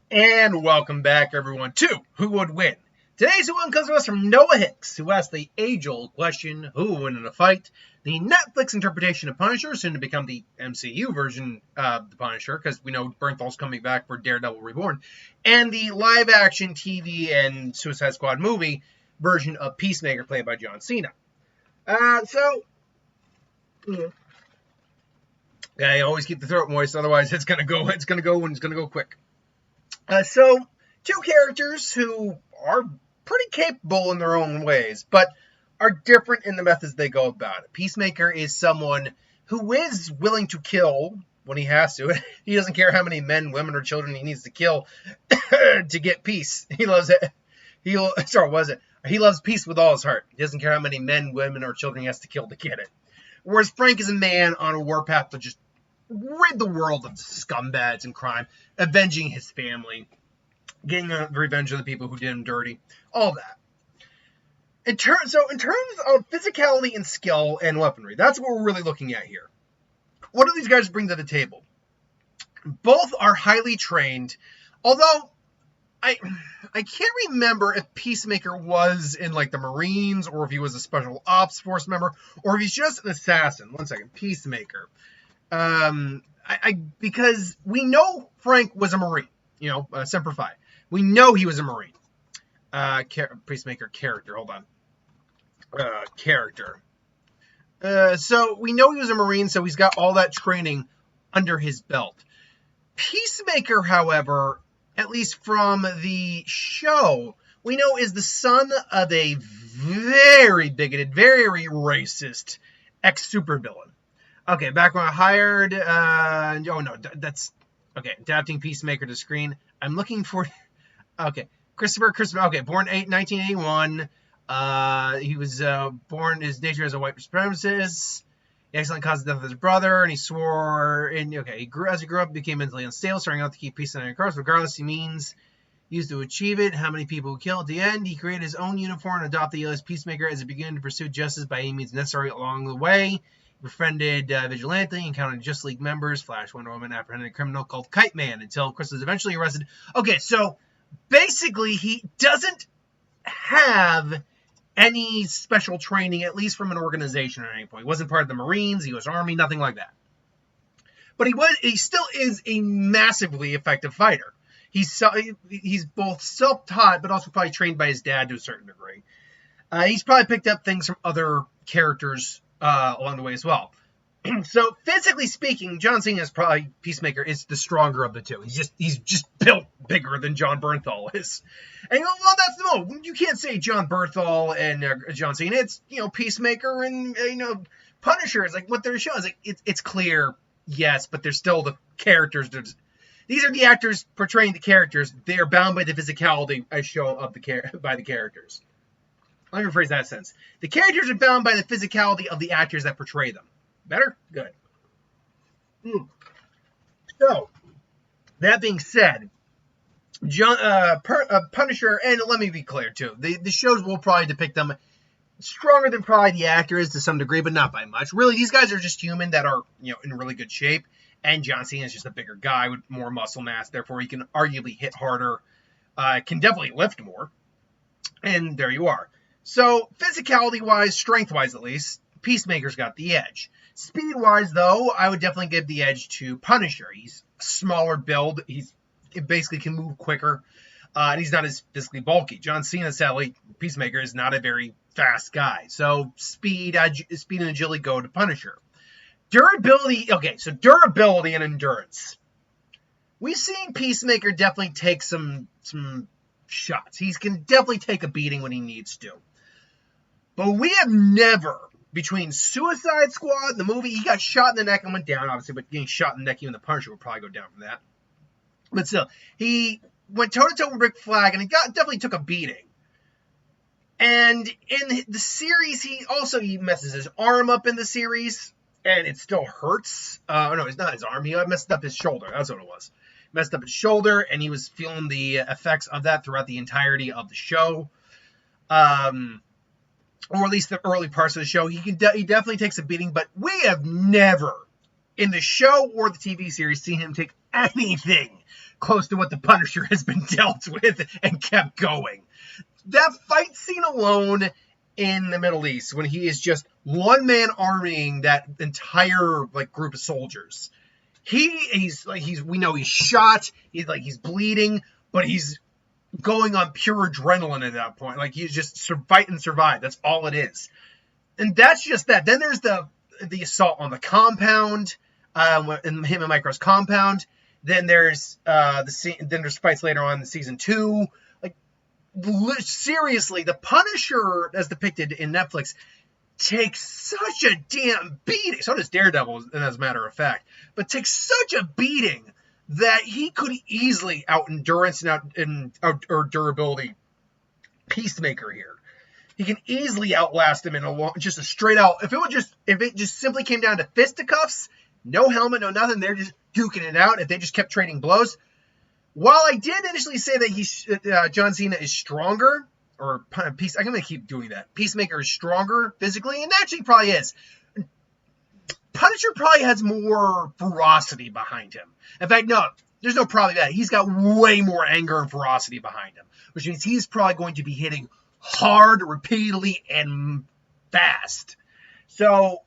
And welcome back, everyone, to Who Would Win? Today's Who Won comes to us from Noah Hicks, who asked the age-old question, who will win in a fight? The Netflix interpretation of Punisher, soon to become the MCU version of the Punisher, because we know Bernthal's coming back for Daredevil Reborn, and the live-action TV and Suicide Squad movie version of Peacemaker, played by John Cena. I always keep the throat moist, otherwise it's gonna go quick. So, two characters who are pretty capable in their own ways, but are different in the methods they go about it. Peacemaker is someone who is willing to kill when he has to. He doesn't care how many men, women, or children he needs to kill to get peace. He loves it. He loves peace with all his heart. He doesn't care how many men, women, or children he has to kill to get it. Whereas Frank is a man on a warpath to just rid the world of scumbags and crime, avenging his family, getting the revenge of the people who did him dirty, all that. In terms of physicality and skill and weaponry, that's what we're really looking at here. What do these guys bring to the table? Both are highly trained, although I can't remember if Peacemaker was in like the Marines or if he was a special ops force member or if he's just an assassin. One second, Peacemaker. Because we know Frank was a Marine, Semper Fi. We know he was a Marine. Peacemaker character, hold on. So we know he was a Marine, so he's got all that training under his belt. Peacemaker, however, at least from the show, we know is the son of a very bigoted, very racist ex-supervillain. Okay, background hired. That's okay. Adapting Peacemaker to screen. I'm looking for. Okay, Christopher. Okay, born 1981. He was born his nature as a white supremacist. He accidentally caused the death of his brother, and he swore. And he grew up, became mentally unstable, starting out to keep peace in the course, regardless he means used to achieve it. How many people he killed at the end? He created his own uniform and adopted the alias Peacemaker as he began to pursue justice by any means necessary along the way. Befriended Vigilante, encountered Just League members, Flash, Wonder Woman, apprehended a criminal called Kite Man until Chris was eventually arrested. Okay, so basically he doesn't have any special training, at least from an organization at any point. He wasn't part of the Marines, he was Army, nothing like that. But he still is a massively effective fighter. He's both self-taught, but also probably trained by his dad to a certain degree. He's probably picked up things from other characters along the way as well. So physically speaking, John Cena's probably Peacemaker is the stronger of the two. He's just built bigger than John Bernthal is. And you can't say John Bernthal and John Cena. It's Peacemaker and Punisher is like what they're showing. It's like it's clear, yes, but they're still the characters. These are the actors portraying the characters. They are bound by the physicality as shown by the characters. Let me rephrase that sentence. The characters are bound by the physicality of the actors that portray them. Better? Good. So, that being said, Punisher, and let me be clear too, the shows will probably depict them stronger than probably the actor is to some degree, but not by much. Really, these guys are just human that are in really good shape, and John Cena is just a bigger guy with more muscle mass, therefore he can arguably hit harder, can definitely lift more, and there you are. So, physicality-wise, strength-wise at least, Peacemaker's got the edge. Speed-wise, though, I would definitely give the edge to Punisher. He's smaller build. He basically can move quicker, and he's not as physically bulky. John Cena, sadly, Peacemaker, is not a very fast guy. So, speed and agility go to Punisher. Durability, okay, so durability and endurance. We've seen Peacemaker definitely take some shots. He can definitely take a beating when he needs to. But we have never, between Suicide Squad, the movie, he got shot in the neck and went down, obviously, but getting shot in the neck, even the Punisher would probably go down from that. But still, he went toe-to-toe with Rick Flag, and he definitely took a beating. And in the series, he messes his arm up in the series, and it still hurts. No, it's not his arm. He messed up his shoulder. That's what it was. Messed up his shoulder, and he was feeling the effects of that throughout the entirety of the show. Or at least the early parts of the show. He definitely takes a beating, but we have never, in the show or the TV series, seen him take anything close to what the Punisher has been dealt with and kept going. That fight scene alone in the Middle East, when he is just one man arming that entire like group of soldiers, we know he's shot, he's bleeding, but he's going on pure adrenaline at that point. Like, he's just fight and survive. That's all it is. And that's just that. Then there's the assault on the compound, in him and Micro's compound. Then there's there's fights later on in season 2. Like, seriously, the Punisher, as depicted in Netflix, takes such a damn beating. So does Daredevil, as a matter of fact. But takes such a beating that he could easily out-endurance and out durability Peacemaker here. He can easily outlast him in just a straight out. If it just simply came down to fisticuffs, no helmet, no nothing, they're just duking it out. If they just kept trading blows. While I did initially say that John Cena is stronger, or I'm going to keep doing that. Peacemaker is stronger physically, and actually probably is. Punisher probably has more ferocity behind him. In fact, no, there's no probably that. He's got way more anger and ferocity behind him, which means he's probably going to be hitting hard, repeatedly, and fast. So,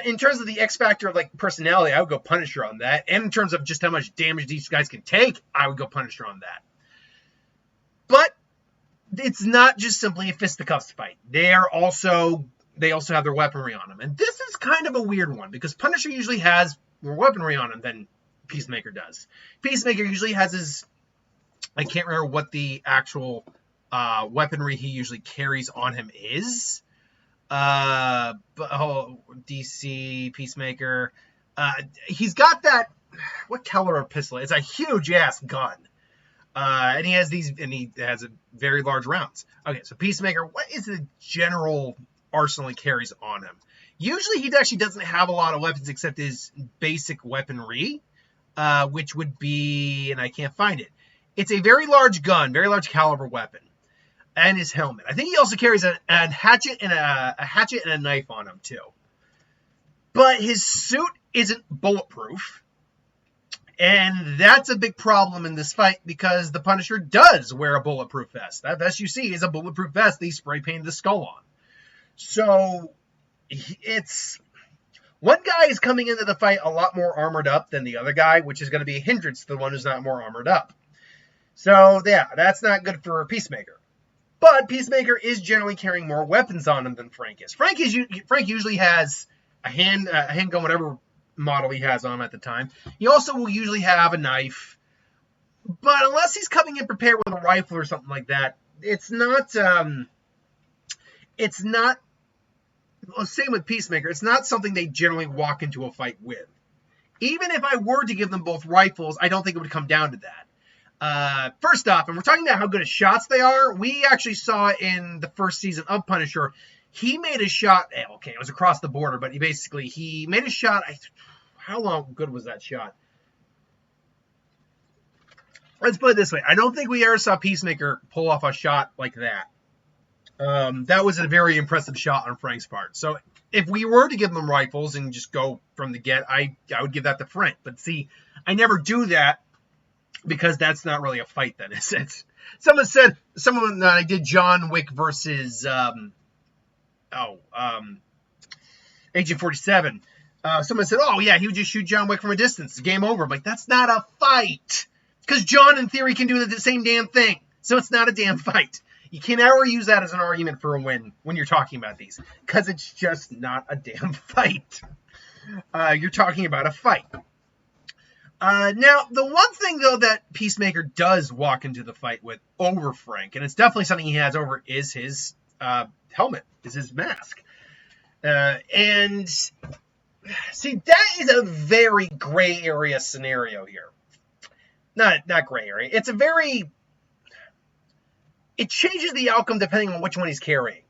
in terms of the X factor of like personality, I would go Punisher on that. And in terms of just how much damage these guys can take, I would go Punisher on that. But it's not just simply a fisticuffs fight. They also have their weaponry on them. And this is kind of a weird one, because Punisher usually has more weaponry on him than Peacemaker does. Peacemaker usually has his... I can't remember what the actual weaponry he usually carries on him is. DC, Peacemaker. He's got that... What color of pistol? It's a huge-ass gun. And he has a very large rounds. Okay, so Peacemaker, what is the general arsenal he carries on him? Usually he actually doesn't have a lot of weapons except his basic weaponry, which would be, and I can't find it. It's a very large gun, very large caliber weapon, and his helmet. I think he also carries a hatchet and a knife on him too. But his suit isn't bulletproof. And that's a big problem in this fight, because the Punisher does wear a bulletproof vest. That vest you see is a bulletproof vest that he spray painted the skull on. So, it's... One guy is coming into the fight a lot more armored up than the other guy, which is going to be a hindrance to the one who's not more armored up. So, yeah, that's not good for Peacemaker. But Peacemaker is generally carrying more weapons on him than Frank is. Frank usually has a handgun, whatever model he has on him at the time. He also will usually have a knife, but unless he's coming in prepared with a rifle or something like that, it's not same with Peacemaker. It's not something they generally walk into a fight with. Even if I were to give them both rifles, I don't think it would come down to that. First off, and we're talking about how good at shots they are, we actually saw in the first season of Punisher, he made a shot, okay, it was across the border, but he made a shot. How good was that shot? Let's put it this way. I don't think we ever saw Peacemaker pull off a shot like that. That was a very impressive shot on Frank's part. So if we were to give them rifles and just go from the get, I would give that to Frank. But see, I never do that, because that's not really a fight then. Someone I did John Wick versus Agent 47. Someone said, oh, yeah, he would just shoot John Wick from a distance. It's game over. I'm like, that's not a fight. Because John, in theory, can do the same damn thing. So it's not a damn fight. You can never use that as an argument for a win when you're talking about these. Because it's just not a damn fight. You're talking about a fight. Now, the one thing, though, that Peacemaker does walk into the fight with over Frank, and it's definitely something he has over, is his helmet, is his mask. And see, that is a very gray area scenario here. Not gray area. It changes the outcome depending on which one he's carrying.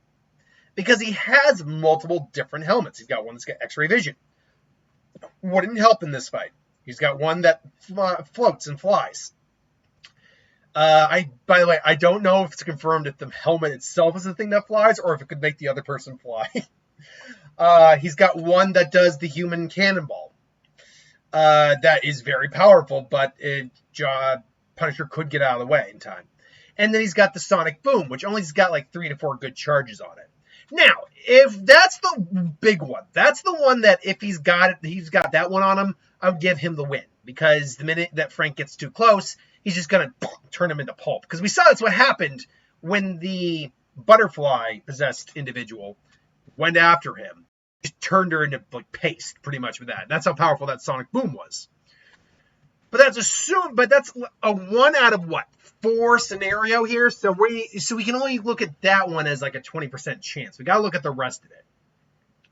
Because he has multiple different helmets. He's got one that's got X-ray vision. Wouldn't help in this fight. He's got one that floats and flies. By the way, I don't know if it's confirmed if the helmet itself is the thing that flies, or if it could make the other person fly. He's got one that does the human cannonball. that is very powerful, but Punisher could get out of the way in time. And then he's got the Sonic Boom, which only's got like 3 to 4 good charges on it. Now, if that's the big one, that's the one that if he's got that one on him, I would give him the win. Because the minute that Frank gets too close, he's just going to turn him into pulp. Because we saw that's what happened when the butterfly-possessed individual went after him. Just turned her into like paste, pretty much with that. That's how powerful that Sonic Boom was. But that's a 1 out of what? 4 scenario here. So we can only look at that one as like a 20% chance. We got to look at the rest of it.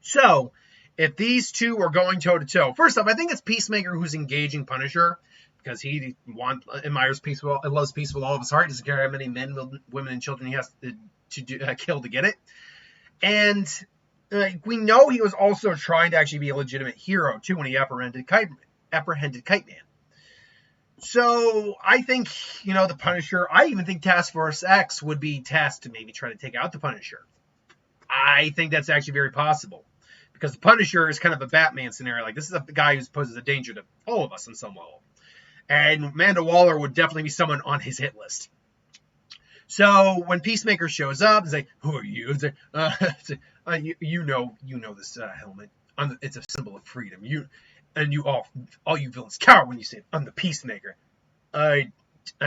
So if these two are going toe to toe, first off, I think it's Peacemaker who's engaging Punisher because he admires peace, loves peace with all of his heart. Doesn't care how many men, women, and children he has to kill to get it. And we know he was also trying to actually be a legitimate hero too when he apprehended Kite Man. So I think, the Punisher, I even think Task Force X would be tasked to maybe try to take out the Punisher. I think that's actually very possible. Because the Punisher is kind of a Batman scenario. Like, this is a guy who poses a danger to all of us in some level. And Amanda Waller would definitely be someone on his hit list. So when Peacemaker shows up, it's like, who are you? It's like, you know this helmet. It's a symbol of freedom. All you villains cower when you say, I'm the Peacemaker. I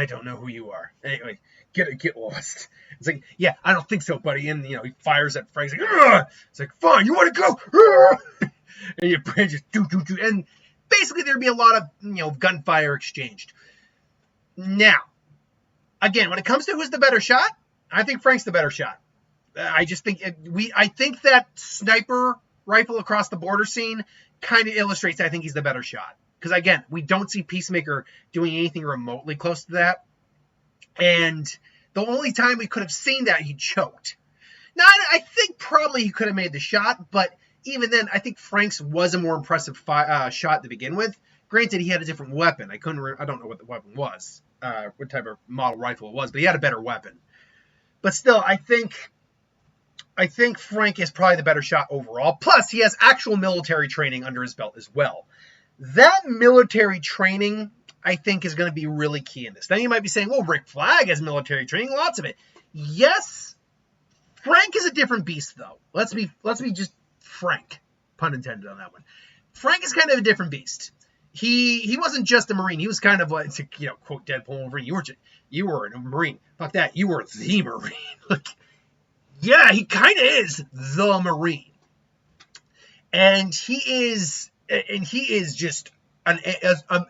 don't know who you are. Anyway, get lost. It's like, yeah, I don't think so, buddy. And, he fires at Frank. He's like, ugh! It's like, fine, you want to go? Ugh! And your brain just do. And basically there'd be a lot of, gunfire exchanged. Now, again, when it comes to who's the better shot, I think Frank's the better shot. I just think I think that sniper rifle across the border scene kind of illustrates I think he's the better shot. Because, again, we don't see Peacemaker doing anything remotely close to that. And the only time we could have seen that, he choked. Now, I think probably he could have made the shot, but even then, I think Frank's was a more impressive shot to begin with. Granted, he had a different weapon. I don't know what the weapon was, what type of model rifle it was, but he had a better weapon. But still, I think Frank is probably the better shot overall. Plus, he has actual military training under his belt as well. That military training, I think, is going to be really key in this. Now, you might be saying, well, Rick Flag has military training, lots of it. Yes, Frank is a different beast, though. Let's be just frank, pun intended on that one. Frank is kind of a different beast. He wasn't just a Marine. He was kind of like, quote Deadpool Wolverine, you were a Marine. Fuck that, you were the Marine. Like, yeah, he kind of is the Marine. And he is just an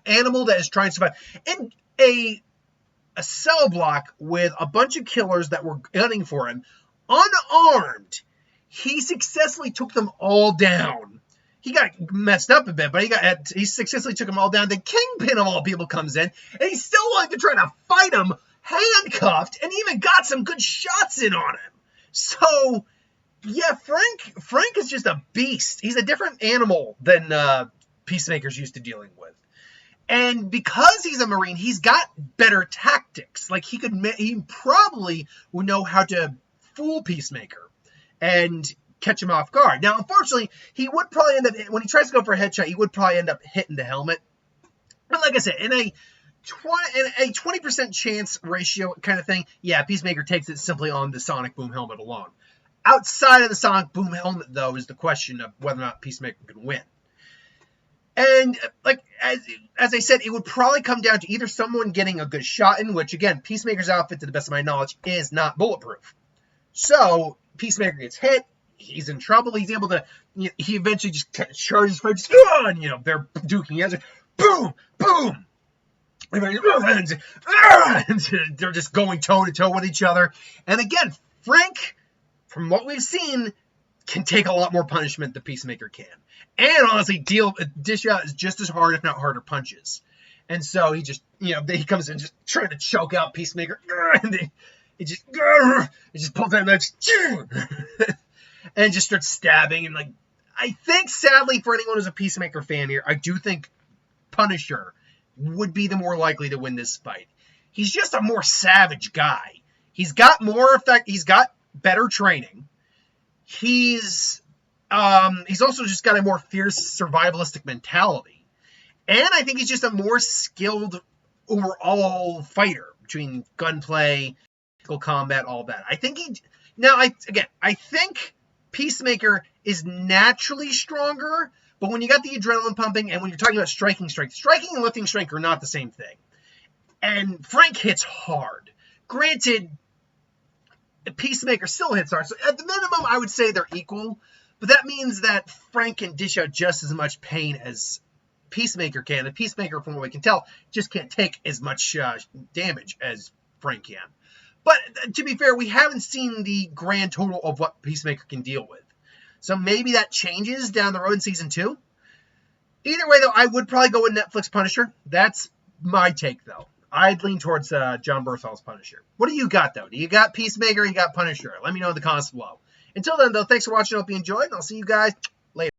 animal that is trying to survive. In a cell block with a bunch of killers that were gunning for him, unarmed, he successfully took them all down. He got messed up a bit, but he successfully took them all down. The Kingpin of all people comes in, and he's still willing to try to fight him, handcuffed, and even got some good shots in on him. So, yeah, Frank is just a beast. He's a different animal than Peacemaker's used to dealing with. And because he's a Marine, he's got better tactics. Like, he probably would know how to fool Peacemaker and catch him off guard. Now, unfortunately, he would probably end up, when he tries to go for a headshot, he would probably end up hitting the helmet. But like I said, in a 20% chance ratio kind of thing, yeah, Peacemaker takes it simply on the Sonic Boom helmet alone. Outside of the Sonic Boom helmet, though, is the question of whether or not Peacemaker can win. And, like, as I said, it would probably come down to either someone getting a good shot in, which, again, Peacemaker's outfit, to the best of my knowledge, is not bulletproof. So, Peacemaker gets hit, he's in trouble, he's able to, he eventually just charges for just, and, they're duking each other, boom, boom, and they're just going toe-to-toe with each other. And again, Frank, from what we've seen, can take a lot more punishment than Peacemaker can. And honestly, dish out just as hard, if not harder, punches. And so he just, he comes in just trying to choke out Peacemaker. And he just pulls out knife and just starts stabbing. And, like, I think, sadly, for anyone who's a Peacemaker fan here, I do think Punisher would be the more likely to win this fight. He's just a more savage guy. He's got more effect. He's got better training. He's also just got a more fierce survivalistic mentality. And I think he's just a more skilled overall fighter between gunplay, combat, all that. I think I think Peacemaker is naturally stronger, but when you got the adrenaline pumping and when you're talking about striking strength, striking and lifting strength are not the same thing. And Frank hits hard. Granted, Peacemaker still hits hard. So at the minimum, I would say they're equal. But that means that Frank can dish out just as much pain as Peacemaker can. And Peacemaker, from what we can tell, just can't take as much damage as Frank can. But to be fair, we haven't seen the grand total of what Peacemaker can deal with. So maybe that changes down the road in season 2. Either way, though, I would probably go with Netflix Punisher. That's my take, though. I'd lean towards John Berthol's Punisher. What do you got, though? Do you got Peacemaker or you got Punisher? Let me know in the comments below. Until then, though, thanks for watching. I hope you enjoyed, and I'll see you guys